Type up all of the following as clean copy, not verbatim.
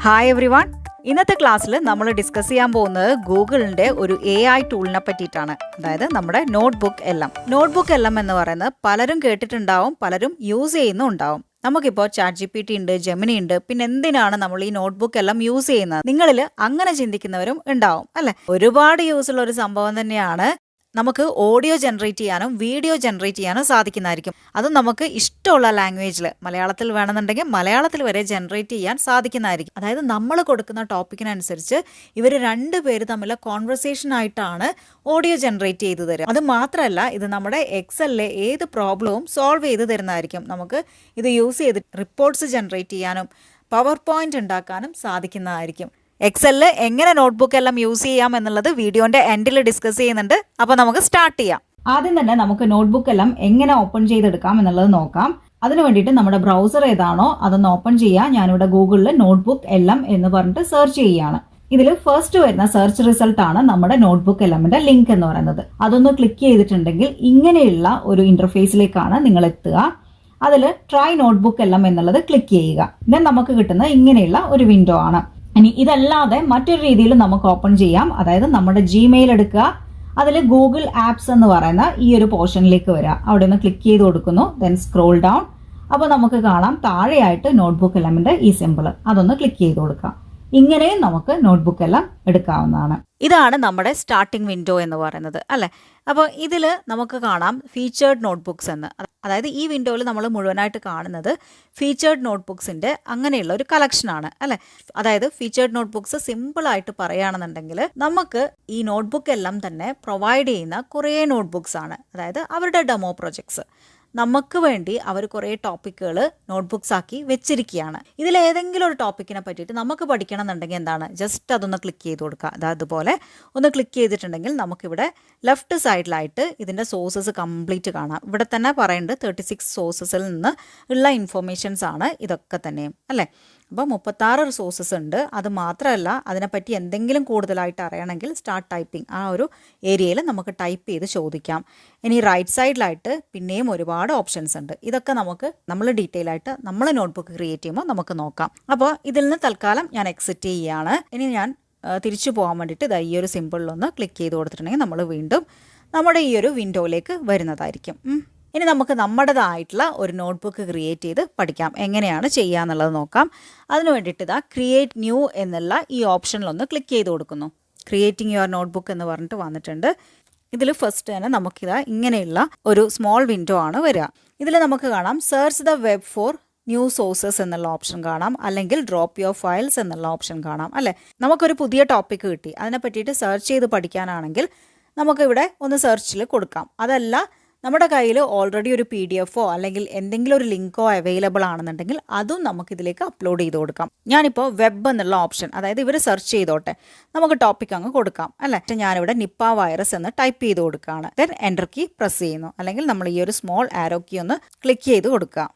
Hi every one. ഇന്നത്തെ ക്ലാസ്സിൽ നമ്മൾ ഡിസ്കസ് ചെയ്യാൻ പോകുന്നത് ഗൂഗിളിൻ്റെ ഒരു AI ടൂളിനെ പറ്റിയിട്ടാണ്. അതായത് നമ്മുടെ നോട്ട്ബുക്ക് എല്ലാം എന്ന് പറയുന്നത് പലരും കേട്ടിട്ടുണ്ടാവും, പലരും യൂസ് ചെയ്യുന്നുണ്ടാവും. നമുക്കിപ്പോൾ ChatGPT ഉണ്ട്, ജെമിനി ഉണ്ട്, പിന്നെ എന്തിനാണ് നമ്മൾ ഈ നോട്ട്ബുക്ക് എല്ലാം യൂസ് ചെയ്യുന്നത്? നിങ്ങളിൽ അങ്ങനെ ചിന്തിക്കുന്നവരും ഉണ്ടാവും അല്ലെ. ഒരുപാട് യൂസ് ഉള്ള ഒരു സംഭവം തന്നെയാണ്. നമുക്ക് ഓഡിയോ ജനറേറ്റ് ചെയ്യാനും വീഡിയോ ജനറേറ്റ് ചെയ്യാനും സാധിക്കുന്നതായിരിക്കും. അതും നമുക്ക് ഇഷ്ടമുള്ള ലാംഗ്വേജിൽ, മലയാളത്തിൽ വേണമെന്നുണ്ടെങ്കിൽ മലയാളത്തിൽ വരെ ജനറേറ്റ് ചെയ്യാൻ സാധിക്കുന്നതായിരിക്കും. അതായത് നമ്മൾ കൊടുക്കുന്ന ടോപ്പിക്കിനനുസരിച്ച് ഇവർ രണ്ടുപേര് തമ്മിലുള്ള കോൺവെർസേഷൻ ആയിട്ടാണ് ഓഡിയോ ജനറേറ്റ് ചെയ്ത് തരിക. അത് മാത്രമല്ല, ഇത് നമ്മുടെ എക്സലിലെ ഏത് പ്രോബ്ലവും സോൾവ് ചെയ്ത് തരുന്നതായിരിക്കും. നമുക്ക് ഇത് യൂസ് ചെയ്ത് റിപ്പോർട്ട്സ് ജനറേറ്റ് ചെയ്യാനും പവർ പോയിന്റ് ഉണ്ടാക്കാനും സാധിക്കുന്നതായിരിക്കും. എക്സലിൽ എങ്ങനെ നോട്ട്ബുക്ക് എല്ലാം യൂസ് ചെയ്യാം എന്നുള്ളത് വീഡിയോന്റെ എൻഡിൽ ഡിസ്കസ് ചെയ്യുന്നുണ്ട്. അപ്പോൾ നമുക്ക് സ്റ്റാർട്ട് ചെയ്യാം. ആദ്യം തന്നെ നമുക്ക് നോട്ട്ബുക്ക് എല്ലാം എങ്ങനെ ഓപ്പൺ ചെയ്തെടുക്കാം എന്നുള്ളത് നോക്കാം. അതിനു വേണ്ടിയിട്ട് നമ്മുടെ ബ്രൗസർ ഏതാണോ അതൊന്ന് ഓപ്പൺ ചെയ്യാം. ഞാനിവിടെ ഗൂഗിളിൽ നോട്ട്ബുക്ക് എല്ലാം എന്ന് പറഞ്ഞിട്ട് സെർച്ച് ചെയ്യുകയാണ്. ഇതിൽ ഫസ്റ്റ് വരുന്ന സെർച്ച് റിസൾട്ട് ആണ് നമ്മുടെ നോട്ട്ബുക്ക് എല്ലാമിന്റെ ലിങ്ക് എന്ന് പറയുന്നത്. അതൊന്ന് ക്ലിക്ക് ചെയ്തിട്ടുണ്ടെങ്കിൽ ഇങ്ങനെയുള്ള ഒരു ഇന്റർഫേസിലേക്കാണ് നിങ്ങൾ എത്തുക. അതിൽ ട്രൈ നോട്ട്ബുക്ക് എല്ലാം എന്നുള്ളത് ക്ലിക്ക് ചെയ്യുക. ദെൻ നമുക്ക് കിട്ടുന്ന ഇങ്ങനെയുള്ള ഒരു വിൻഡോ ആണ്. ഇനി ഇതല്ലാതെ മറ്റൊരു രീതിയിൽ നമുക്ക് ഓപ്പൺ ചെയ്യാം. അതായത് നമ്മുടെ ജിമെയിൽ എടുക്കുക, അതിൽ ഗൂഗിൾ ആപ്സ് എന്ന് പറയുന്ന ഈ ഒരു പോർഷനിലേക്ക് വരിക. അവിടെ ഒന്ന് ക്ലിക്ക് ചെയ്ത് കൊടുക്കുന്നു. Then scroll down. അപ്പോൾ നമുക്ക് കാണാം താഴെയായിട്ട് നോട്ട്ബുക്ക് എല്ലാമിന്റെ ഈ സിമ്പിൾ, അതൊന്ന് ക്ലിക്ക് ചെയ്ത് കൊടുക്കാം. ഇങ്ങനെയും നമുക്ക് നോട്ട്ബുക്ക് എല്ലാം എടുക്കാവുന്നതാണ്. ഇതാണ് നമ്മുടെ സ്റ്റാർട്ടിംഗ് വിൻഡോ എന്ന് പറയുന്നത് അല്ലേ. അപ്പോൾ ഇതിൽ നമുക്ക് കാണാം ഫീച്ചേർഡ് നോട്ട്ബുക്സ് എന്ന്. അതായത് ഈ വിൻഡോയിൽ നമ്മൾ മുഴുവനായിട്ട് കാണുന്നത് ഫീച്ചേർഡ് നോട്ട്ബുക്സിൻ്റെ അങ്ങനെയുള്ള ഒരു കളക്ഷനാണ് അല്ലേ. അതായത് ഫീച്ചേർഡ് നോട്ട്ബുക്സ് സിമ്പിളായിട്ട് പറയുകയാണെന്നുണ്ടെങ്കിൽ നമുക്ക് ഈ നോട്ട്ബുക്ക് എല്ലാം തന്നെ പ്രൊവൈഡ് ചെയ്യുന്ന കുറേ നോട്ട്ബുക്സ് ആണ്. അതായത് അവരുടെ ഡെമോ പ്രൊജക്ട്സ് നമുക്ക് വേണ്ടി അവർ കുറേ ടോപ്പിക്കുകൾ നോട്ട്ബുക്സ് ആക്കി വെച്ചിരിക്കുകയാണ്. ഇതിലേതെങ്കിലും ഒരു ടോപ്പിക്കിനെ പറ്റിയിട്ട് നമുക്ക് പഠിക്കണം എന്നുണ്ടെങ്കിൽ എന്താണ്, ജസ്റ്റ് അതൊന്ന് ക്ലിക്ക് ചെയ്ത് കൊടുക്കുക. അതുപോലെ ഒന്ന് ക്ലിക്ക് ചെയ്തിട്ടുണ്ടെങ്കിൽ നമുക്കിവിടെ ലെഫ്റ്റ് സൈഡിലായിട്ട് ഇതിൻ്റെ സോഴ്സസ് കംപ്ലീറ്റ് കാണാം. ഇവിടെ തന്നെ പറയുന്നുണ്ട് 36 സോഴ്സസിൽ നിന്ന് ഉള്ള ഇൻഫോർമേഷൻസ് ആണ് ഇതൊക്കെ തന്നെയും അല്ലേ. അപ്പോൾ 36 റിസോഴ്സസ് ഉണ്ട്. അത് മാത്രമല്ല, അതിനെപ്പറ്റി എന്തെങ്കിലും കൂടുതലായിട്ട് അറിയണമെങ്കിൽ സ്റ്റാർട്ട് ടൈപ്പിംഗ് ആ ഒരു ഏരിയയിൽ നമുക്ക് ടൈപ്പ് ചെയ്ത് ചോദിക്കാം. ഇനി റൈറ്റ് സൈഡിലായിട്ട് പിന്നെയും ഒരുപാട് ഓപ്ഷൻസ് ഉണ്ട്. ഇതൊക്കെ നമ്മൾ ഡീറ്റെയിൽ ആയിട്ട് നമ്മൾ നോട്ട്ബുക്ക് ക്രിയേറ്റ് ചെയ്യുമ്പോൾ നമുക്ക് നോക്കാം. അപ്പോൾ ഇതിൽ നിന്ന് തൽക്കാലം ഞാൻ എക്സിറ്റ് ചെയ്യുകയാണ്. ഇനി ഞാൻ തിരിച്ചു പോകാൻ വേണ്ടിയിട്ട് ഈ ഒരു സിമ്പിളിലൊന്ന് ക്ലിക്ക് ചെയ്ത് കൊടുത്തിട്ടുണ്ടെങ്കിൽ നമ്മൾ വീണ്ടും നമ്മുടെ ഈ ഒരു വിൻഡോയിലേക്ക് വരുന്നതായിരിക്കും. ഇനി നമുക്ക് നമ്മുടേതായിട്ടുള്ള ഒരു നോട്ട്ബുക്ക് ക്രിയേറ്റ് ചെയ്ത് പഠിക്കാം. എങ്ങനെയാണ് ചെയ്യുക എന്നുള്ളത് നോക്കാം. അതിന് വേണ്ടിയിട്ട് ക്രിയേറ്റ് ന്യൂ എന്നുള്ള ഈ ഓപ്ഷനിലൊന്ന് ക്ലിക്ക് ചെയ്ത് കൊടുക്കുന്നു. ക്രിയേറ്റിംഗ് യുവർ നോട്ട്ബുക്ക് എന്ന് പറഞ്ഞിട്ട് വന്നിട്ടുണ്ട്. ഇതിൽ ഫസ്റ്റ് തന്നെ ഇങ്ങനെയുള്ള ഒരു സ്മോൾ വിൻഡോ ആണ് വരിക. ഇതിൽ നമുക്ക് കാണാം search the web for new sources എന്നുള്ള ഓപ്ഷൻ കാണാം, അല്ലെങ്കിൽ ഡ്രോപ്പ് യുവർ ഫയൽസ് എന്നുള്ള ഓപ്ഷൻ കാണാം അല്ലേ. നമുക്കൊരു പുതിയ ടോപ്പിക്ക് കിട്ടി, അതിനെ പറ്റിയിട്ട് സെർച്ച് ചെയ്ത് പഠിക്കാനാണെങ്കിൽ നമുക്കിവിടെ ഒന്ന് സെർച്ചിൽ കൊടുക്കാം. അതല്ല, നമ്മുടെ കയ്യിൽ ഓൾറെഡി ഒരു PDF അല്ലെങ്കിൽ എന്തെങ്കിലും ഒരു ലിങ്കോ അവൈലബിൾ ആണെന്നുണ്ടെങ്കിൽ അതും നമുക്കിതിലേക്ക് അപ്ലോഡ് ചെയ്ത് കൊടുക്കാം. ഞാനിപ്പോൾ വെബ് എന്നുള്ള ഓപ്ഷൻ, അതായത് ഇവർ സെർച്ച് ചെയ്തോട്ടെ, നമുക്ക് ടോപ്പിക് അങ്ങ് കൊടുക്കാം അല്ലേ. ഞാനിവിടെ നിപ്പ വൈറസ് എന്ന് ടൈപ്പ് ചെയ്ത് കൊടുക്കുകയാണ്. ദെൻ എൻ്റർ കീ പ്രസ് ചെയ്യുന്നു, അല്ലെങ്കിൽ നമ്മൾ ഈ ഒരു സ്മോൾ ആരോ കീ ഒന്ന് ക്ലിക്ക് ചെയ്ത് കൊടുക്കുക.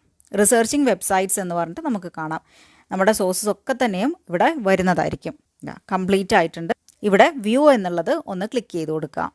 റിസർച്ചിങ് വെബ്സൈറ്റ്സ് എന്ന് പറഞ്ഞിട്ട് നമുക്ക് കാണാം. നമ്മുടെ സോഴ്സസ് ഒക്കെ തന്നെയും ഇവിടെ വരുന്നതായിരിക്കും. കംപ്ലീറ്റ് ആയിട്ടുണ്ട്. ഇവിടെ വ്യൂ എന്നുള്ളത് ഒന്ന് ക്ലിക്ക് ചെയ്ത് കൊടുക്കാം.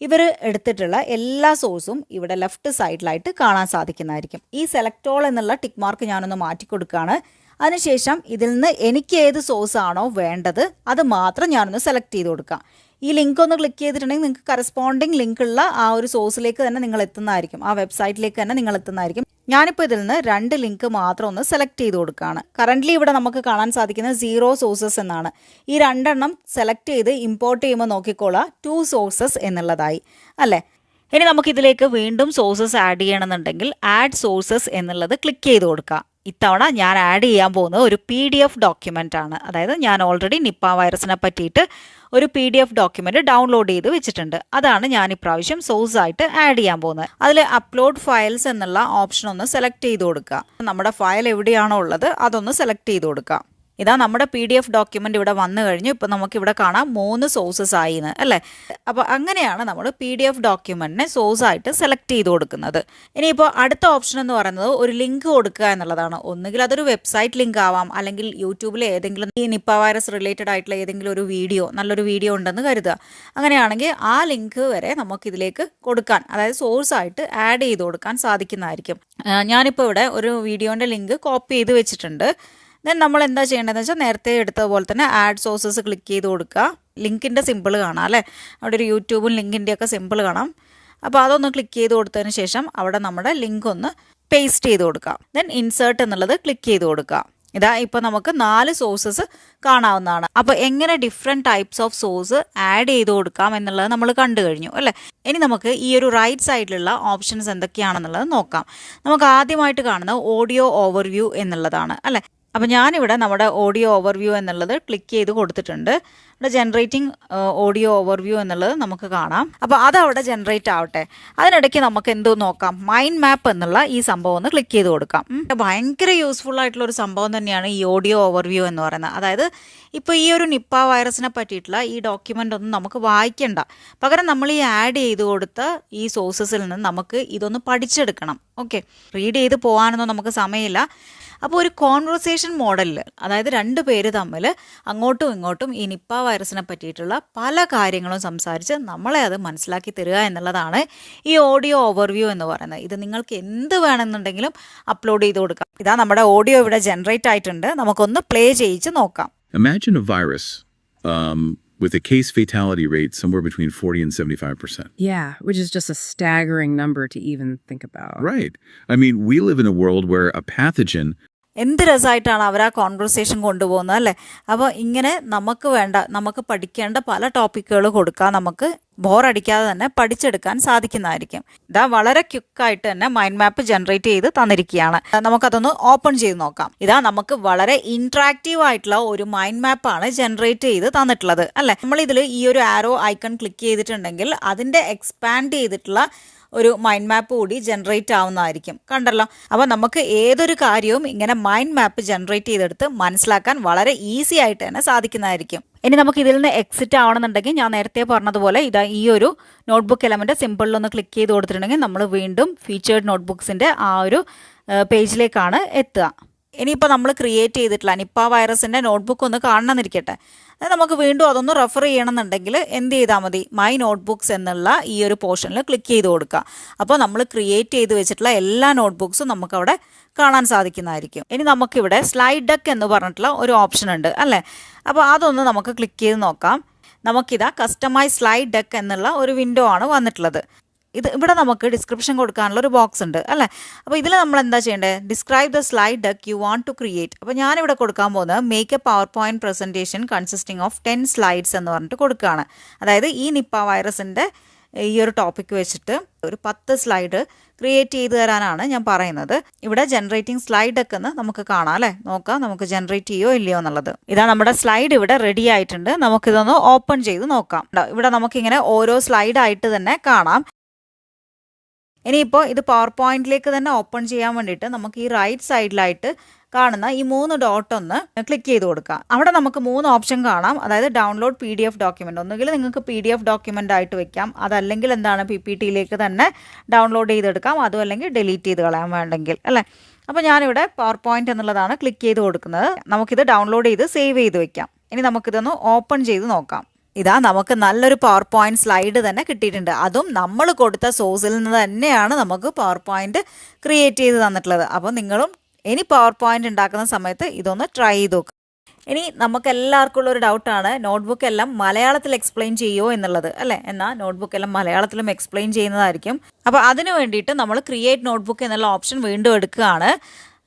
ഇവർ എടുത്തിട്ടുള്ള എല്ലാ സോഴ്സും ഇവിടെ ലെഫ്റ്റ് സൈഡിലായിട്ട് കാണാൻ സാധിക്കുന്നതായിരിക്കും. ഈ സെലക്ട് ഓൾ എന്നുള്ള ടിക്ക് മാർക്ക് ഞാനൊന്ന് മാറ്റി കൊടുക്കുകയാണ്. അതിനുശേഷം ഇതിൽ നിന്ന് എനിക്ക് ഏത് സോഴ്സ് ആണോ വേണ്ടത് അത് മാത്രം ഞാനൊന്ന് സെലക്ട് ചെയ്ത് കൊടുക്കാം. ഈ ലിങ്ക് ഒന്ന് ക്ലിക്ക് ചെയ്തിട്ടുണ്ടെങ്കിൽ നിങ്ങൾക്ക് കറസ്പോണ്ടിങ് ലിങ്ക് ഉള്ള ആ ഒരു സോഴ്സിലേക്ക് തന്നെ നിങ്ങൾ എത്തുന്നതായിരിക്കും, ആ വെബ്സൈറ്റിലേക്ക് തന്നെ നിങ്ങൾ എത്തുന്നതായിരിക്കും. ഞാനിപ്പോൾ ഇതിൽ നിന്ന് 2 ലിങ്ക് മാത്രം ഒന്ന് സെലക്ട് ചെയ്ത് കൊടുക്കുകയാണ്. കറൻ്റ്ലി ഇവിടെ നമുക്ക് കാണാൻ സാധിക്കുന്നത് 0 സോഴ്സസ് എന്നാണ്. ഈ 2 സെലക്ട് ചെയ്ത് ഇമ്പോർട്ട് ചെയ്യുമ്പോൾ നോക്കിക്കോളാം 2 സോഴ്സസ് എന്നുള്ളതായി അല്ലേ. ഇനി നമുക്കിതിലേക്ക് വീണ്ടും സോഴ്സസ് ആഡ് ചെയ്യണമെന്നുണ്ടെങ്കിൽ ആഡ് സോഴ്സസ് എന്നുള്ളത് ക്ലിക്ക് ചെയ്ത് കൊടുക്കുക. ഇത്തവണ ഞാൻ ആഡ് ചെയ്യാൻ പോകുന്നത് ഒരു PDF ഡോക്യുമെൻ്റ് ആണ്. അതായത് ഞാൻ ഓൾറെഡി നിപ്പ വൈറസിനെ പറ്റിയിട്ട് ഒരു PDF ഡോക്യുമെൻ്റ് ഡൗൺലോഡ് ചെയ്ത് വെച്ചിട്ടുണ്ട്. അതാണ് ഞാൻ ഇപ്രാവശ്യം സോഴ്സ് ആയിട്ട് ആഡ് ചെയ്യാൻ പോകുന്നത്. അതിൽ അപ്ലോഡ് ഫയൽസ് എന്നുള്ള ഓപ്ഷൻ ഒന്ന് സെലക്ട് ചെയ്ത് കൊടുക്കുക. നമ്മുടെ ഫയൽ എവിടെയാണോ ഉള്ളത് അതൊന്ന് സെലക്ട് ചെയ്ത് കൊടുക്കുക. ഇതാ നമ്മുടെ PDF ഡോക്യുമെൻ്റ് ഇവിടെ വന്നു കഴിഞ്ഞു. ഇപ്പോൾ നമുക്കിവിടെ കാണാം 3 സോഴ്സസ് ആയിന്ന് അല്ലേ. അപ്പോൾ അങ്ങനെയാണ് നമ്മൾ PDF ഡോക്യുമെൻറ്റിനെ സോഴ്സായിട്ട് സെലക്ട് ചെയ്ത് കൊടുക്കുന്നത്. ഇനിയിപ്പോൾ അടുത്ത ഓപ്ഷൻ എന്ന് പറയുന്നത് ഒരു ലിങ്ക് കൊടുക്കുക എന്നുള്ളതാണ്. ഒന്നുകിൽ അതൊരു വെബ്സൈറ്റ് ലിങ്ക് ആവാം, അല്ലെങ്കിൽ യൂട്യൂബിൽ ഏതെങ്കിലും ഈ നിപ്പ വൈറസ് റിലേറ്റഡ് ആയിട്ടുള്ള ഏതെങ്കിലും ഒരു വീഡിയോ, നല്ലൊരു വീഡിയോ ഉണ്ടെന്ന് കരുതുക. അങ്ങനെയാണെങ്കിൽ ആ ലിങ്ക് വരെ നമുക്കിതിലേക്ക് കൊടുക്കാൻ, അതായത് സോഴ്സായിട്ട് ആഡ് ചെയ്ത് കൊടുക്കാൻ സാധിക്കുന്നതായിരിക്കും. ഞാനിപ്പോൾ ഇവിടെ ഒരു വീഡിയോൻ്റെ ലിങ്ക് കോപ്പി ചെയ്ത് വെച്ചിട്ടുണ്ട്. ദെൻ നമ്മൾ എന്താ ചെയ്യേണ്ടതെന്ന് വെച്ചാൽ നേരത്തെ എടുത്തതുപോലെ തന്നെ ആഡ് സോഴ്സസ് ക്ലിക്ക് ചെയ്ത് കൊടുക്കുക. ലിങ്കിൻ്റെ സിമ്പിൾ കാണാം അല്ലേ, അവിടെ ഒരു യൂട്യൂബും ലിങ്കിൻ്റെയൊക്കെ സിമ്പിൾ കാണാം. അപ്പോൾ അതൊന്ന് ക്ലിക്ക് ചെയ്ത് കൊടുത്തതിന് ശേഷം അവിടെ നമ്മുടെ ലിങ്ക് ഒന്ന് പേസ്റ്റ് ചെയ്ത് കൊടുക്കാം. ദെൻ ഇൻസേർട്ട് എന്നുള്ളത് ക്ലിക്ക് ചെയ്ത് കൊടുക്കുക. ഇതാ ഇപ്പോൾ നമുക്ക് 4 സോഴ്സസ് കാണാവുന്നതാണ്. അപ്പോൾ എങ്ങനെ different types of swords add ചെയ്ത് കൊടുക്കാം എന്നുള്ളത് നമ്മൾ കണ്ടു കഴിഞ്ഞു അല്ലേ. ഇനി നമുക്ക് ഈ ഒരു റൈറ്റ് സൈഡിലുള്ള ഓപ്ഷൻസ് എന്തൊക്കെയാണെന്നുള്ളത് നോക്കാം. നമുക്ക് ആദ്യമായിട്ട് കാണുന്നത് ഓഡിയോ ഓവർവ്യൂ എന്നുള്ളതാണ് അല്ലേ. അപ്പോൾ ഞാനിവിടെ നമ്മുടെ ഓഡിയോ ഓവർവ്യൂ എന്നുള്ളത് ക്ലിക്ക് ചെയ്ത് കൊടുത്തിട്ടുണ്ട്. ഇവിടെ ജനറേറ്റിംഗ് ഓഡിയോ ഓവർവ്യൂ എന്നുള്ളത് നമുക്ക് കാണാം. അപ്പോൾ അതവിടെ ജനറേറ്റ് ആവട്ടെ. അതിനിടയ്ക്ക് നമുക്ക് എന്തോ നോക്കാം, മൈൻഡ് മാപ്പ് എന്നുള്ള ഈ സംഭവം ഒന്ന് ക്ലിക്ക് ചെയ്ത് കൊടുക്കാം. ഭയങ്കര യൂസ്ഫുൾ ആയിട്ടുള്ള ഒരു സംഭവം തന്നെയാണ് ഈ ഓഡിയോ ഓവർവ്യൂ എന്ന് പറയുന്നത്. അതായത് ഇപ്പോൾ ഈ ഒരു നിപ്പ വൈറസിനെ പറ്റിയിട്ടുള്ള ഈ ഡോക്യുമെൻ്റ് ഒന്നും നമുക്ക് വായിക്കണ്ട, പകരം നമ്മൾ ഈ ആഡ് ചെയ്ത് കൊടുത്ത ഈ സോഴ്സസിൽ നിന്ന് നമുക്ക് ഇതൊന്ന് പഠിച്ചെടുക്കണം. ഓക്കെ, റീഡ് ചെയ്ത് പോകാനൊന്നും നമുക്ക് സമയമില്ല. അപ്പോൾ ഒരു കോൺവെർസേഷൻ മോഡലിൽ, അതായത് 2 പേര് തമ്മിൽ അങ്ങോട്ടും ഇങ്ങോട്ടും ഈ നിപ്പ വൈറസിനെ പറ്റിയിട്ടുള്ള പല കാര്യങ്ങളും സംസാരിച്ച് നമ്മളെ അത് മനസ്സിലാക്കി തരിക എന്നുള്ളതാണ് ഈ ഓഡിയോ ഓവർവ്യൂ എന്ന് പറയുന്നത്. ഇത് നിങ്ങൾക്ക് എന്ത് വേണമെന്നുണ്ടെങ്കിലും അപ്ലോഡ് ചെയ്ത് കൊടുക്കാം. ഇതാ നമ്മുടെ ഓഡിയോ ഇവിടെ ജനറേറ്റ് ആയിട്ടുണ്ട്. നമുക്കൊന്ന് പ്ലേ ചെയ്യിച്ച് നോക്കാം. Imagine a virus with a case fatality rate somewhere between 40 and 75%. Yeah, which is just a staggering number to even think about. Right. I mean, we live in a world where a pathogen എന്ത് രസമായിട്ടാണ് അവർ ആ conversation കൊണ്ടുപോകുന്നത് അല്ലേ. അപ്പോൾ ഇങ്ങനെ നമുക്ക് പഠിക്കേണ്ട പല ടോപ്പിക്കുകൾ കൊടുക്കാം. നമുക്ക് ബോറടിക്കാതെ തന്നെ പഠിച്ചെടുക്കാൻ സാധിക്കുന്നതായിരിക്കും. ഇതാ വളരെ ക്വിക്കായിട്ട് തന്നെ മൈൻഡ് മാപ്പ് ജനറേറ്റ് ചെയ്ത് തന്നിരിക്കുകയാണ്. നമുക്കതൊന്ന് ഓപ്പൺ ചെയ്ത് നോക്കാം. ഇതാ നമുക്ക് വളരെ ഇൻട്രാക്റ്റീവ് ആയിട്ടുള്ള ഒരു മൈൻഡ് മാപ്പാണ് ജനറേറ്റ് ചെയ്ത് തന്നിട്ടുള്ളത് അല്ലേ. നമ്മളിതിൽ ഈ ഒരു ആരോ ഐക്കൺ ക്ലിക്ക് ചെയ്തിട്ടുണ്ടെങ്കിൽ അതിൻ്റെ എക്സ്പാൻഡ് ചെയ്തിട്ടുള്ള ഒരു മൈൻഡ് മാപ്പ് കൂടി ജനറേറ്റ് ആവുന്നതായിരിക്കും. കണ്ടല്ലോ. അപ്പോൾ നമുക്ക് ഏതൊരു കാര്യവും ഇങ്ങനെ മൈൻഡ് മാപ്പ് ജനറേറ്റ് ചെയ്തെടുത്ത് മനസ്സിലാക്കാൻ വളരെ ഈസി ആയിട്ട് തന്നെ സാധിക്കുന്നതായിരിക്കും. ഇനി നമുക്ക് ഇതിൽ നിന്ന് എക്സിറ്റ് ആവണമെന്നുണ്ടെങ്കിൽ ഞാൻ നേരത്തെ പറഞ്ഞതുപോലെ ഇതാ ഈ ഒരു നോട്ട്ബുക്ക് എലമെന്റ് സിമ്പിളിലൊന്ന് ക്ലിക്ക് ചെയ്ത് കൊടുത്തിട്ടുണ്ടെങ്കിൽ നമ്മൾ വീണ്ടും ഫീച്ചേർഡ് നോട്ട്ബുക്സിൻ്റെ ആ ഒരു പേജിലേക്കാണ് എത്തുക. ഇനിയിപ്പോൾ നമ്മൾ ക്രിയേറ്റ് ചെയ്തിട്ടുള്ള നിപ്പ വൈറസിൻ്റെ നോട്ട്ബുക്ക് ഒന്ന് കാണണമെന്നിരിക്കട്ടെ. നമുക്ക് വീണ്ടും അതൊന്ന് റെഫർ ചെയ്യണമെന്നുണ്ടെങ്കിൽ എന്ത് ചെയ്താൽ മതി, മൈ നോട്ട്ബുക്സ് എന്നുള്ള ഈ ഒരു പോർഷനിൽ ക്ലിക്ക് ചെയ്ത് കൊടുക്കുക. അപ്പോൾ നമ്മൾ ക്രിയേറ്റ് ചെയ്ത് വെച്ചിട്ടുള്ള എല്ലാ നോട്ട്ബുക്സും നമുക്കവിടെ കാണാൻ സാധിക്കുന്നതായിരിക്കും. ഇനി നമുക്കിവിടെ സ്ലൈഡ് ഡെക്ക് എന്ന് പറഞ്ഞിട്ടുള്ള ഒരു ഓപ്ഷൻ ഉണ്ട് അല്ലേ. അപ്പോൾ അതൊന്ന് നമുക്ക് ക്ലിക്ക് ചെയ്ത് നോക്കാം. നമുക്കിതാ കസ്റ്റമൈസ് സ്ലൈഡ് ഡെക്ക് എന്നുള്ള ഒരു വിൻഡോ ആണ് വന്നിട്ടുള്ളത്. ഇവിടെ നമുക്ക് ഡിസ്ക്രിപ്ഷൻ കൊടുക്കാനുള്ള ഒരു ബോക്സ് ഉണ്ട് അല്ലേ. അപ്പോൾ ഇതിൽ നമ്മൾ എന്താ ചെയ്യേണ്ടത്, describe the slide deck you want to create. അപ്പോൾ ഞാനിവിടെ കൊടുക്കാൻ പോകുന്നത് make a PowerPoint presentation consisting of 10 slides എന്ന് പറഞ്ഞിട്ട് കൊടുക്കുകയാണ്. അതായത് ഈ നിപ്പ വൈറസിൻ്റെ ഈ ഒരു ടോപ്പിക്ക് വെച്ചിട്ട് ഒരു 10 സ്ലൈഡ് ക്രിയേറ്റ് ചെയ്ത് തരാനാണ് ഞാൻ പറയുന്നത്. ഇവിടെ ജനറേറ്റിംഗ് സ്ലൈഡ് ഡെക്ക് എന്ന് നമുക്ക് കാണാം അല്ലേ. നോക്കാം നമുക്ക് ജനറേറ്റ് ചെയ്യോ ഇല്ലയോ എന്നുള്ളത്. ഇതാ നമ്മുടെ സ്ലൈഡ് ഇവിടെ റെഡി ആയിട്ടുണ്ട്. നമുക്കിതൊന്ന് ഓപ്പൺ ചെയ്ത് നോക്കാം. ഇവിടെ നമുക്കിങ്ങനെ ഓരോ സ്ലൈഡായിട്ട് തന്നെ കാണാം. ഇനിയിപ്പോൾ ഇത് പവർ പോയിന്റിലേക്ക് തന്നെ ഓപ്പൺ ചെയ്യാൻ വേണ്ടിയിട്ട് നമുക്ക് ഈ റൈറ്റ് സൈഡിലായിട്ട് കാണുന്ന ഈ 3 ഡോട്ട് ഒന്ന് ക്ലിക്ക് ചെയ്ത് കൊടുക്കുക. അവിടെ നമുക്ക് 3 ഓപ്ഷൻ കാണാം. അതായത് ഡൗൺലോഡ് PDF ഡോക്യുമെൻ്റ്, ഒന്നുകിൽ നിങ്ങൾക്ക് PDF ഡോക്യുമെൻ്റ് ആയിട്ട് വെക്കാം, അതല്ലെങ്കിൽ എന്താണ് PPTയിലേക്ക് തന്നെ ഡൗൺലോഡ് ചെയ്തെടുക്കാം, അതും അല്ലെങ്കിൽ ഡിലീറ്റ് ചെയ്ത് കളയാൻ വേണ്ടെങ്കിൽ അല്ലേ. അപ്പോൾ ഞാനിവിടെ പവർ പോയിന്റ് എന്നുള്ളതാണ് ക്ലിക്ക് ചെയ്ത് കൊടുക്കുന്നത്. നമുക്കിത് ഡൗൺലോഡ് ചെയ്ത് സേവ് ചെയ്ത് വെക്കാം. ഇനി നമുക്കിതൊന്ന് ഓപ്പൺ ചെയ്ത് നോക്കാം. ഇതാ നമുക്ക് നല്ലൊരു പവർ പോയിന്റ് സ്ലൈഡ് തന്നെ കിട്ടിയിട്ടുണ്ട്. അതും നമ്മൾ കൊടുത്ത സോഴ്സിൽ നിന്ന് തന്നെയാണ് നമുക്ക് പവർ പോയിന്റ് ക്രിയേറ്റ് ചെയ്ത് തന്നിട്ടുള്ളത്. അപ്പോൾ നിങ്ങളും ഇനി പവർ പോയിന്റ് ഉണ്ടാക്കുന്ന സമയത്ത് ഇതൊന്ന് ട്രൈ ചെയ്ത് നോക്കുക. ഇനി നമുക്ക് എല്ലാവർക്കും ഉള്ളൊരു ഡൗട്ടാണ്, നോട്ട്ബുക്ക് എല്ലാം മലയാളത്തിൽ എക്സ്പ്ലെയിൻ ചെയ്യുമോ എന്നുള്ളത് അല്ലേ. എന്നാൽ നോട്ട്ബുക്ക് എല്ലാം മലയാളത്തിലും എക്സ്പ്ലെയിൻ ചെയ്യുന്നതായിരിക്കും. അപ്പോൾ അതിന് വേണ്ടിയിട്ട് നമ്മൾ ക്രിയേറ്റ് നോട്ട്ബുക്ക് എന്നുള്ള ഓപ്ഷൻ വീണ്ടും എടുക്കുകയാണ്.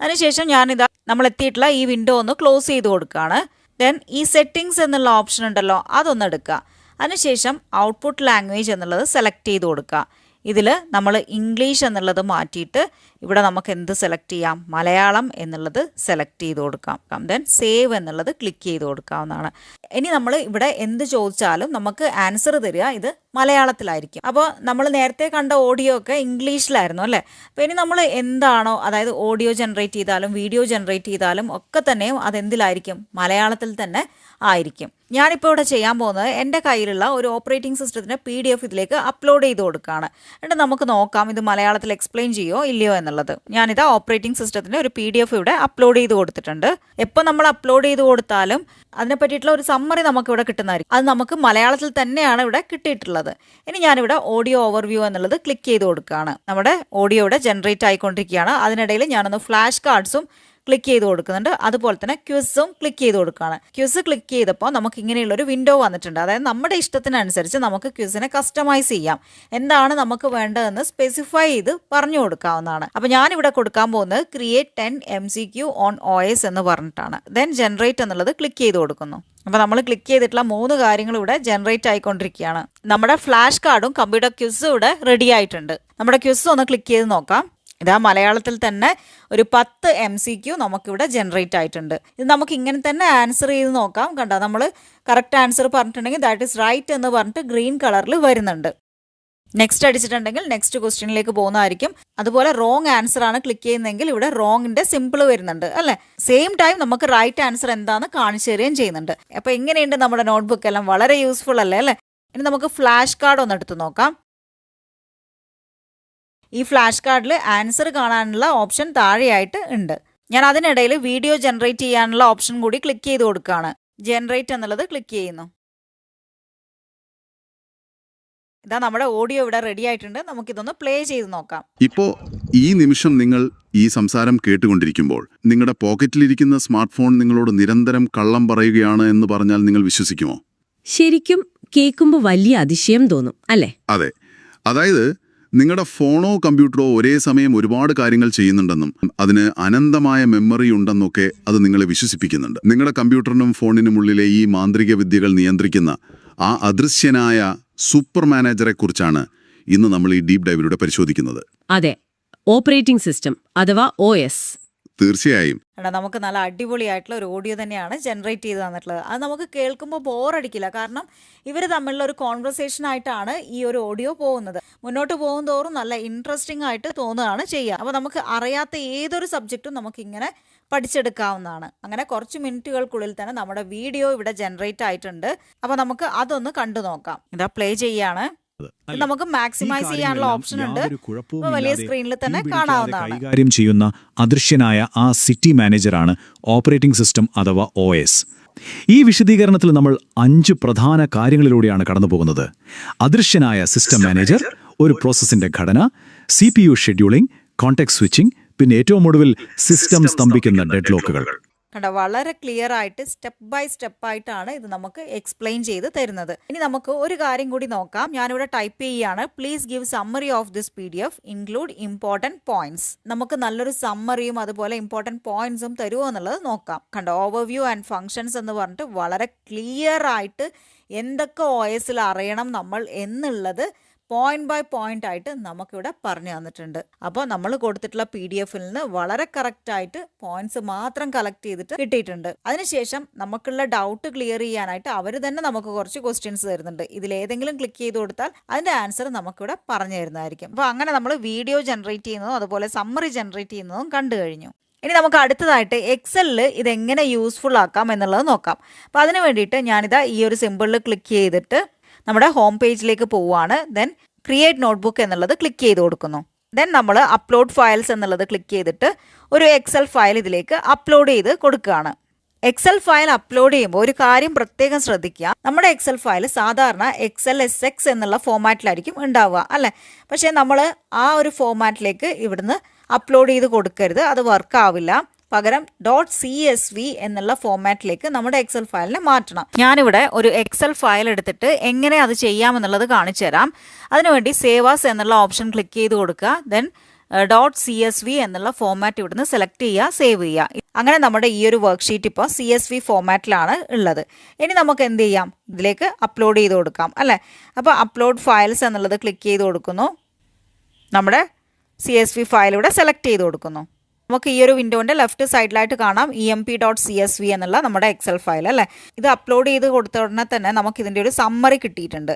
അതിനുശേഷം ഞാനിതാ നമ്മൾ എത്തിയിട്ടുള്ള ഈ വിൻഡോ ഒന്ന് ക്ലോസ് ചെയ്ത് കൊടുക്കുകയാണ്. ദെൻ ഈ സെറ്റിങ്സ് എന്നുള്ള ഓപ്ഷൻ ഉണ്ടല്ലോ അതൊന്ന് എടുക്കുക. അതിനുശേഷം ഔട്ട്പുട്ട് ലാംഗ്വേജ് എന്നുള്ളത് സെലക്ട് ചെയ്ത് കൊടുക്കുക. ഇതിൽ നമ്മൾ ഇംഗ്ലീഷ് എന്നുള്ളത് മാറ്റിയിട്ട് ഇവിടെ നമുക്ക് എന്ത് സെലക്ട് ചെയ്യാം, മലയാളം എന്നുള്ളത് സെലക്ട് ചെയ്ത് കൊടുക്കാം. ദെൻ സേവ് എന്നുള്ളത് ക്ലിക്ക് ചെയ്ത് കൊടുക്കാവുന്നതാണ്. ഇനി നമ്മൾ ഇവിടെ എന്ത് ചോദിച്ചാലും നമുക്ക് ആൻസർ തരിക ഇത് മലയാളത്തിലായിരിക്കും. അപ്പോൾ നമ്മൾ നേരത്തെ കണ്ട ഓഡിയോ ഒക്കെ ഇംഗ്ലീഷിലായിരുന്നു അല്ലേ. അപ്പോൾ ഇനി നമ്മൾ എന്താണോ, അതായത് ഓഡിയോ ജനറേറ്റ് ചെയ്താലും വീഡിയോ ജനറേറ്റ് ചെയ്താലും ഒക്കെ തന്നെയും അതെന്തിലായിരിക്കും, മലയാളത്തിൽ തന്നെ ആയിരിക്കും. ഞാനിപ്പോൾ ഇവിടെ ചെയ്യാൻ പോകുന്നത് എൻ്റെ കയ്യിലുള്ള ഒരു ഓപ്പറേറ്റിംഗ് സിസ്റ്റത്തിൻ്റെ PDF ഇതിലേക്ക് അപ്ലോഡ് ചെയ്ത് കൊടുക്കുകയാണ്. എന്നിട്ട് നമുക്ക് നോക്കാം ഇത് മലയാളത്തിൽ എക്സ്പ്ലെയിൻ ചെയ്യോ ഇല്ലയോ എന്നുള്ളത്. ഞാനിതാ ഓപ്പറേറ്റിംഗ് സിസ്റ്റത്തിൻ്റെ ഒരു PDF ഇവിടെ അപ്ലോഡ് ചെയ്ത് കൊടുത്തിട്ടുണ്ട്. എപ്പോൾ നമ്മൾ അപ്ലോഡ് ചെയ്ത് കൊടുത്താലും അതിനെ പറ്റിയിട്ടുള്ള ഒരു സമ്മറി നമുക്കിവിടെ കിട്ടുന്നതായിരിക്കും. അത് നമുക്ക് മലയാളത്തിൽ തന്നെയാണ് ഇവിടെ കിട്ടിയിട്ടുള്ളത്. ഇനി ഞാനിവിടെ ഓഡിയോ ഓവർവ്യൂ എന്നുള്ളത് ക്ലിക്ക് ചെയ്ത് കൊടുക്കുകയാണ്. നമ്മുടെ ഓഡിയോ ഇവിടെ ജനറേറ്റ് ആയിക്കൊണ്ടിരിക്കുകയാണ്. അതിനിടയിൽ ഞാനൊന്ന് ഫ്ലാഷ് കാർഡ്സും ക്ലിക്ക് ചെയ്ത് കൊടുക്കുന്നുണ്ട്. അതുപോലെ തന്നെ ക്വിസും ക്ലിക്ക് ചെയ്ത് കൊടുക്കുകയാണ്. ക്വിസ് ക്ലിക്ക് ചെയ്തപ്പോൾ നമുക്ക് ഇങ്ങനെയുള്ളൊരു വിൻഡോ വന്നിട്ടുണ്ട്. അതായത് നമ്മുടെ ഇഷ്ടത്തിനനുസരിച്ച് നമുക്ക് ക്വിസിനെ കസ്റ്റമൈസ് ചെയ്യാം. എന്താണ് നമുക്ക് വേണ്ടതെന്ന് സ്പെസിഫൈ ചെയ്ത് പറഞ്ഞു കൊടുക്കാവുന്നതാണ്. അപ്പോൾ ഞാനിവിടെ കൊടുക്കാൻ പോകുന്നത് ക്രിയേറ്റ് 10 MCQ ഓൺ OS എന്ന് പറഞ്ഞിട്ടാണ്. ദെൻ ജനറേറ്റ് എന്നുള്ളത് ക്ലിക്ക് ചെയ്ത് കൊടുക്കുന്നു. അപ്പോൾ നമ്മൾ ക്ലിക്ക് ചെയ്തിട്ടുള്ള 3 കാര്യങ്ങൾ ഇവിടെ ജനറേറ്റ് ആയിക്കൊണ്ടിരിക്കുകയാണ്. നമ്മുടെ ഫ്ലാഷ് കാർഡും കമ്പ്യൂട്ടർ ക്വിസും ഇവിടെ റെഡി ആയിട്ടുണ്ട്. നമ്മുടെ ക്വിസ് ഒന്ന് ക്ലിക്ക് ചെയ്ത് നോക്കാം. ഇതാ മലയാളത്തിൽ തന്നെ ഒരു 10 MCQ നമുക്കിവിടെ ജനറേറ്റ് ആയിട്ടുണ്ട്. ഇത് നമുക്ക് ഇങ്ങനെ തന്നെ ആൻസർ ചെയ്ത് നോക്കാം. കണ്ടോ, നമ്മൾ കറക്റ്റ് ആൻസർ പറഞ്ഞിട്ടുണ്ടെങ്കിൽ ദാറ്റ് ഈസ് റൈറ്റ് എന്ന് പറഞ്ഞിട്ട് ഗ്രീൻ കളറിൽ വരുന്നുണ്ട്. നെക്സ്റ്റ് അടിച്ചിട്ടുണ്ടെങ്കിൽ നെക്സ്റ്റ് ക്വസ്റ്റ്യനിലേക്ക് പോകുന്നതായിരിക്കും. അതുപോലെ റോങ് ആൻസർ ആണ് ക്ലിക്ക് ചെയ്യുന്നതെങ്കിൽ ഇവിടെ റോങ്ങിന്റെ സിമ്പിൾ വരുന്നുണ്ട് അല്ലേ. സെയിം ടൈം നമുക്ക് റൈറ്റ് ആൻസർ എന്താണെന്ന് കാണിച്ചു തരികയും ചെയ്യുന്നുണ്ട്. അപ്പോൾ എങ്ങനെയുണ്ട് നമ്മുടെ നോട്ട്ബുക്ക് എല്ലാം? വളരെ യൂസ്ഫുൾ അല്ലേ അല്ലേ. ഇനി നമുക്ക് ഫ്ലാഷ് കാർഡ് ഒന്ന് എടുത്ത് നോക്കാം. ഈ ഫ്ലാഷ് കാർഡിൽ ആൻസർ കാണാനുള്ള ഓപ്ഷൻ താഴെയായിട്ട് ഉണ്ട്. ഞാൻ അതിനിടയിൽ വീഡിയോ ജനറേറ്റ് ചെയ്യാനുള്ള ഓപ്ഷൻ കൂടി ക്ലിക്ക് ചെയ്ത് കൊടുക്കുകയാണ്. ജനറേറ്റ് എന്നുള്ളത് ക്ലിക്ക് ചെയ്യുന്നു. ഇതാ നമ്മുടെ ഓഡിയോ ഇവിടെ റെഡി ആയിട്ടുണ്ട്. നമുക്കിതൊന്ന് പ്ലേ ചെയ്ത് നോക്കാം. ഇപ്പോൾ ഈ നിമിഷം നിങ്ങൾ ഈ സംസാരം കേട്ടുകൊണ്ടിരിക്കുമ്പോൾ നിങ്ങളുടെ പോക്കറ്റിലിരിക്കുന്ന സ്മാർട്ട് ഫോൺ നിങ്ങളോട് നിരന്തരം കള്ളം പറയുകയാണ് എന്ന് പറഞ്ഞാൽ നിങ്ങൾ വിശ്വസിക്കുമോ? ശരിക്കും കേൾക്കുമ്പോൾ വലിയ അതിശയം തോന്നും അല്ലേ? അതെ, അതായത് നിങ്ങളുടെ ഫോണോ കമ്പ്യൂട്ടറോ ഒരേ സമയം ഒരുപാട് കാര്യങ്ങൾ ചെയ്യുന്നുണ്ടെന്നും അതിന് അനന്തമായ മെമ്മറി ഉണ്ടെന്നൊക്കെ അത് നിങ്ങളെ വിശ്വസിപ്പിക്കുന്നുണ്ട്. നിങ്ങളുടെ കമ്പ്യൂട്ടറിനും ഫോണിനുമുള്ളിലെ ഈ മാന്ത്രിക വിദ്യകൾ നിയന്ത്രിക്കുന്ന ആ അദൃശ്യനായ സൂപ്പർ മാനേജറെ കുറിച്ചാണ് ഇന്ന് നമ്മൾ ഈ ഡീപ് ഡൈവിലൂടെ പരിശോധിക്കുന്നത്. അതെ, ഓപ്പറേറ്റിംഗ് സിസ്റ്റം അഥവാ OS. തീർച്ചയായും നമുക്ക് നല്ല അടിപൊളിയായിട്ടുള്ള ഒരു ഓഡിയോ തന്നെയാണ് ജനറേറ്റ് ചെയ്ത് തന്നിട്ടുള്ളത്. അത് നമുക്ക് കേൾക്കുമ്പോൾ ബോറടിക്കില്ല. കാരണം ഇവർ തമ്മിലുള്ള ഒരു കോൺവെർസേഷൻ ആയിട്ടാണ് ഈ ഒരു ഓഡിയോ പോകുന്നത്. മുന്നോട്ട് പോകും തോറും നല്ല ഇൻട്രസ്റ്റിംഗ് ആയിട്ട് തോന്നുകയാണ് ചെയ്യുക. അപ്പോൾ നമുക്ക് അറിയാത്ത ഏതൊരു സബ്ജക്റ്റും നമുക്കിങ്ങനെ പഠിച്ചെടുക്കാവുന്നതാണ്. അങ്ങനെ കുറച്ച് മിനിറ്റുകൾക്കുള്ളിൽ തന്നെ നമ്മുടെ വീഡിയോ ഇവിടെ ജനറേറ്റ് ആയിട്ടുണ്ട്. അപ്പോൾ നമുക്ക് അതൊന്ന് കണ്ടു നോക്കാം. ഇതാ പ്ലേ ചെയ്യാണ്. നമുക്ക് മാക്സിമൈസ് ചെയ്യാനുള്ള ഓപ്ഷൻ ഉണ്ട്. വലിയ സ്ക്രീനിൽ തന്നെ കാണാവുന്നതാണ്. കൈകാര്യം ചെയ്യുന്ന അദൃശ്യനായ ആ സിറ്റി മാനേജറാണ് ഓപ്പറേറ്റിംഗ് സിസ്റ്റം അഥവാ OS. ഈ വിശദീകരണത്തിൽ നമ്മൾ 5 പ്രധാന കാര്യങ്ങളിലൂടെയാണ് കടന്നുപോകുന്നത്. അദൃശ്യനായ സിസ്റ്റം മാനേജർ, ഒരു പ്രോസസ്സിന്റെ ഘടന, CPU ഷെഡ്യൂളിംഗ്, കോണ്ടെക്സ്റ്റ് സ്വിച്ചിംഗ്, പിന്നെ ഏറ്റവും ഒടുവിൽ സിസ്റ്റം സ്തംഭിക്കുന്ന ഡെഡ്ലോക്കുകൾ. കണ്ടോ, വളരെ ക്ലിയർ ആയിട്ട് സ്റ്റെപ്പ് ബൈ സ്റ്റെപ്പ് ആയിട്ടാണ് ഇത് നമുക്ക് എക്സ്പ്ലെയിൻ ചെയ്ത് തരുന്നത്. ഇനി നമുക്ക് ഒരു കാര്യം കൂടി നോക്കാം. ഞാനിവിടെ ടൈപ്പ് ചെയ്യുകയാണ്. Please give summary of this PDF include important points. നമുക്ക് നല്ലൊരു സമ്മറിയും അതുപോലെ ഇമ്പോർട്ടൻറ്റ് പോയിന്റ്സും തരുമോ എന്നുള്ളത് നോക്കാം. കണ്ടോ, ഓവർവ്യൂ ആൻഡ് ഫങ്ഷൻസ് എന്ന് പറഞ്ഞിട്ട് വളരെ ക്ലിയർ ആയിട്ട് എന്തൊക്കെ OSൽ അറിയണം നമ്മൾ എന്നുള്ളത് പോയിന്റ് ബൈ പോയിന്റ് ആയിട്ട് നമുക്കിവിടെ പറഞ്ഞു തന്നിട്ടുണ്ട്. അപ്പോൾ നമ്മൾ കൊടുത്തിട്ടുള്ള PDF-ൽ നിന്ന് വളരെ കറക്റ്റായിട്ട് പോയിന്റ്സ് മാത്രം കളക്ട് ചെയ്തിട്ട് കിട്ടിയിട്ടുണ്ട്. അതിനുശേഷം നമുക്കുള്ള ഡൗട്ട് ക്ലിയർ ചെയ്യാനായിട്ട് അവർ തന്നെ നമുക്ക് കുറച്ച് ക്വസ്റ്റ്യൻസ് തരുന്നുണ്ട്. ഇതിലേതെങ്കിലും ക്ലിക്ക് ചെയ്ത് കൊടുത്താൽ അതിൻ്റെ ആൻസർ നമുക്കിവിടെ പറഞ്ഞു തരുന്നതായിരിക്കും. അപ്പോൾ അങ്ങനെ നമ്മൾ വീഡിയോ ജനറേറ്റ് ചെയ്യുന്നതും അതുപോലെ സമ്മറി ജനറേറ്റ് ചെയ്യുന്നതും കണ്ടു കഴിഞ്ഞു. ഇനി നമുക്ക് അടുത്തതായിട്ട് എക്സലിൽ ഇതെങ്ങനെ യൂസ്ഫുൾ ആക്കാം എന്നുള്ളത് നോക്കാം. അപ്പോൾ അതിന് വേണ്ടിയിട്ട് ഞാനിതാ ഈ ഒരു സിമ്പിളിൽ ക്ലിക്ക് ചെയ്തിട്ട് നമ്മുടെ ഹോം പേജിലേക്ക് പോവുകയാണ്. ദെൻ ക്രിയേറ്റ് നോട്ട്ബുക്ക് എന്നുള്ളത് ക്ലിക്ക് ചെയ്ത് കൊടുക്കുന്നു. ദെൻ നമ്മൾ അപ്ലോഡ് ഫയൽസ് എന്നുള്ളത് ക്ലിക്ക് ചെയ്തിട്ട് ഒരു എക്സൽ ഫയൽ ഇതിലേക്ക് അപ്ലോഡ് ചെയ്ത് കൊടുക്കുകയാണ്. എക്സൽ ഫയൽ അപ്ലോഡ് ചെയ്യുമ്പോൾ ഒരു കാര്യം പ്രത്യേകം ശ്രദ്ധിക്കുക. നമ്മുടെ എക്സൽ ഫയൽ സാധാരണ XLSX എന്നുള്ള ഫോമാറ്റിലായിരിക്കും ഉണ്ടാവുക അല്ലേ. പക്ഷേ നമ്മൾ ആ ഒരു ഫോമാറ്റിലേക്ക് ഇവിടുന്ന് അപ്ലോഡ് ചെയ്ത് കൊടുക്കരുത്, അത് വർക്ക് ആവില്ല. പകരം .csv എന്നുള്ള ഫോമാറ്റിലേക്ക് നമ്മുടെ എക്സൽ ഫയലിനെ മാറ്റണം. ഞാനിവിടെ ഒരു എക്സൽ ഫയൽ എടുത്തിട്ട് എങ്ങനെ അത് ചെയ്യാമെന്നുള്ളത് കാണിച്ചു തരാം. അതിനുവേണ്ടി സേവ് ആസ് എന്നുള്ള ഓപ്ഷൻ ക്ലിക്ക് ചെയ്ത് കൊടുക്കുക. ദെൻ .csv എന്നുള്ള ഫോമാറ്റ് ഇവിടുന്ന് സെലക്ട് ചെയ്യുക, സേവ് ചെയ്യുക. അങ്ങനെ നമ്മുടെ ഈ ഒരു വർക്ക്ഷീറ്റ് ഇപ്പോൾ CSV ഫോമാറ്റിലാണ് ഉള്ളത്. ഇനി നമുക്ക് എന്ത് ചെയ്യാം, ഇതിലേക്ക് അപ്ലോഡ് ചെയ്ത് കൊടുക്കാം അല്ലേ. അപ്പോൾ അപ്ലോഡ് ഫയൽസ് എന്നുള്ളത് ക്ലിക്ക് ചെയ്ത് കൊടുക്കുന്നു. നമ്മുടെ CSV ഫയൽ ഇവിടെ സെലക്ട് ചെയ്ത് കൊടുക്കുന്നു. നമുക്ക് ഈ ഒരു വിൻഡോൻ്റെ ലെഫ്റ്റ് സൈഡിലായിട്ട് കാണാം emp.csv എന്നുള്ള നമ്മുടെ എക്സൽ ഫയൽ അല്ലേ. ഇത് അപ്ലോഡ് ചെയ്ത് കൊടുത്ത ഉടനെ തന്നെ നമുക്ക് ഇതിൻ്റെ ഒരു സമ്മറി കിട്ടിയിട്ടുണ്ട്.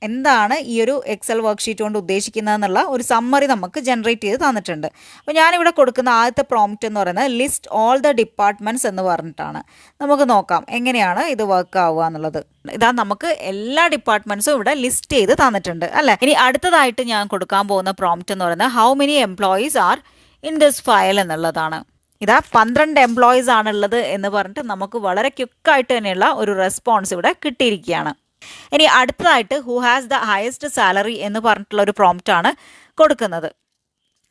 എന്താണ് ഈ ഒരു എക്സൽ വർക്ക്ഷീറ്റ് കൊണ്ട് ഉദ്ദേശിക്കുന്നതെന്നുള്ള ഒരു സമ്മറി നമുക്ക് ജനറേറ്റ് ചെയ്ത് തന്നിട്ടുണ്ട്. അപ്പോൾ ഞാനിവിടെ കൊടുക്കുന്ന ആദ്യത്തെ പ്രോംപ്റ്റ് എന്ന് പറയുന്നത് ലിസ്റ്റ് ഓൾ ദ ഡിപ്പാർട്ട്മെൻറ്റ്സ് എന്ന് പറഞ്ഞിട്ടാണ്. നമുക്ക് നോക്കാം എങ്ങനെയാണ് ഇത് വർക്ക് ആവുക എന്നുള്ളത്. ഇതാ നമുക്ക് എല്ലാ ഡിപ്പാർട്ട്മെൻറ്റ്സും ഇവിടെ ലിസ്റ്റ് ചെയ്ത് തന്നിട്ടുണ്ട് അല്ലേ. ഇനി അടുത്തതായിട്ട് ഞാൻ കൊടുക്കാൻ പോകുന്ന പ്രോംപ്റ്റ് എന്ന് പറയുന്നത് how many employees are in this file എന്നുള്ളതാണ്. ഇതാ 12 എംപ്ലോയീസ് ആണുള്ളത് എന്ന് പറഞ്ഞിട്ട് നമുക്ക് വളരെ ക്വിക്കായിട്ട് തന്നെയുള്ള ഒരു റെസ്പോൺസ് ഇവിടെ കിട്ടിയിരിക്കുകയാണ്. ഇനി അടുത്തതായിട്ട് who has the highest salary എന്ന് പറഞ്ഞിട്ടുള്ള ഒരു പ്രോംപ്റ്റ് ആണ് കൊടുക്കുന്നത്.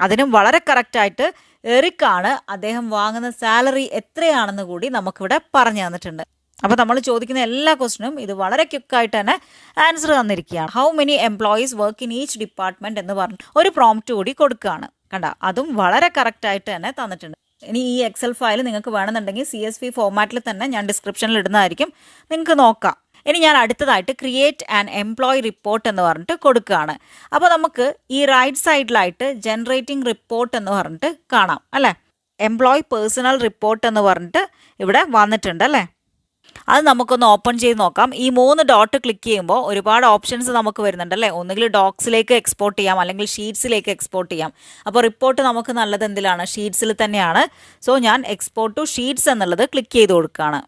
അതിനും വളരെ കറക്റ്റായിട്ട് എറിക്കാണ്. അദ്ദേഹം വാങ്ങുന്ന സാലറി എത്രയാണെന്ന് കൂടി നമുക്കിവിടെ പറഞ്ഞു തന്നിട്ടുണ്ട്. അപ്പോൾ നമ്മൾ ചോദിക്കുന്ന എല്ലാ ക്വസ്റ്റിനും ഇത് വളരെ ക്വിക്കായിട്ട് തന്നെ ആൻസർ തന്നിരിക്കുകയാണ്. How many employees work in each department എന്ന് പറഞ്ഞ് ഒരു പ്രോംപ്റ്റ് കൂടി കൊടുക്കുകയാണ്. കണ്ട, അതും വളരെ കറക്റ്റായിട്ട് തന്നെ തന്നിട്ടുണ്ട്. ഇനി ഈ എക്സൽ ഫയൽ നിങ്ങൾക്ക് വേണമെന്നുണ്ടെങ്കിൽ CSV ഫോർമാറ്റിൽ തന്നെ ഞാൻ ഡിസ്ക്രിപ്ഷനിൽ ഇടുന്നതായിരിക്കും, നിങ്ങൾക്ക് നോക്കാം. ഇനി ഞാൻ അടുത്തതായിട്ട് ക്രിയേറ്റ് ആൻ എംപ്ലോയി റിപ്പോർട്ട് എന്ന് പറഞ്ഞിട്ട് കൊടുക്കുകയാണ്. അപ്പോൾ നമുക്ക് ഈ റൈറ്റ് സൈഡിലായിട്ട് ജനറേറ്റിംഗ് റിപ്പോർട്ട് എന്ന് പറഞ്ഞിട്ട് കാണാം അല്ലേ. എംപ്ലോയി പേഴ്സണൽ റിപ്പോർട്ട് എന്ന് പറഞ്ഞിട്ട് ഇവിടെ വന്നിട്ടുണ്ട് അല്ലേ. അത് നമുക്കൊന്ന് ഓപ്പൺ ചെയ്ത് നോക്കാം. ഈ 3 ഡോട്ട് ക്ലിക്ക് ചെയ്യുമ്പോൾ ഒരുപാട് ഓപ്ഷൻസ് നമുക്ക് വരുന്നുണ്ട് അല്ലേ. ഒന്നുകിൽ ഡോക്സിലേക്ക് എക്സ്പോർട്ട് ചെയ്യാം, അല്ലെങ്കിൽ ഷീറ്റ്സിലേക്ക് എക്സ്പോർട്ട് ചെയ്യാം. അപ്പോൾ റിപ്പോർട്ട് നമുക്ക് നല്ലത് എന്തിലാണ്, ഷീറ്റ്സിൽ തന്നെയാണ്. സോ ഞാൻ എക്സ്പോർട്ട് ടു ഷീറ്റ്സ് എന്നുള്ളത് ക്ലിക്ക് ചെയ്ത് കൊടുക്കുകയാണ്.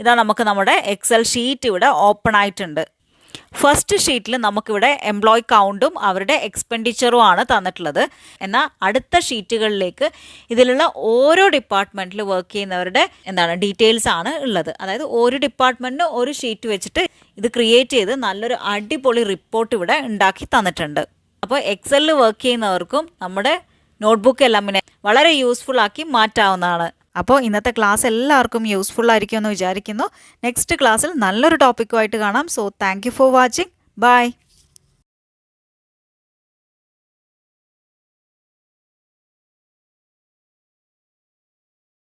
ഇതാ നമുക്ക് നമ്മുടെ എക്സൽ ഷീറ്റ് ഇവിടെ ഓപ്പൺ ആയിട്ടുണ്ട്. ഫസ്റ്റ് ഷീറ്റിൽ നമുക്കിവിടെ എംപ്ലോയി കൗണ്ടും അവരുടെ എക്സ്പെൻഡിച്ചറും ആണ് തന്നിട്ടുള്ളത്. എന്നാൽ അടുത്ത ഷീറ്റുകളിലേക്ക് ഇതിലുള്ള ഓരോ ഡിപ്പാർട്ട്മെൻറ്റിൽ വർക്ക് ചെയ്യുന്നവരുടെ ഡീറ്റെയിൽസ് ആണ് ഉള്ളത്. അതായത് ഒരു ഡിപ്പാർട്ട്മെൻറ്റിന് ഒരു ഷീറ്റ് വെച്ചിട്ട് ഇത് ക്രിയേറ്റ് ചെയ്ത് നല്ലൊരു അടിപൊളി റിപ്പോർട്ട് ഇവിടെ ഉണ്ടാക്കി തന്നിട്ടുണ്ട്. അപ്പോൾ എക്സലിൽ വർക്ക് ചെയ്യുന്നവർക്കും നമ്മുടെ നോട്ട്ബുക്ക് എല്ലാമിനെ വളരെ യൂസ്ഫുൾ ആക്കി മാറ്റാവുന്നതാണ്. അപ്പോൾ ഇന്നത്തെ ക്ലാസ് എല്ലാവർക്കും യൂസ്ഫുൾ ആയിരിക്കുമെന്ന് വിചാരിക്കുന്നു. നെക്സ്റ്റ് ക്ലാസ്സിൽ നല്ലൊരു ടോപ്പിക്കുമായിട്ട് കാണാം. So thank you for watching. By.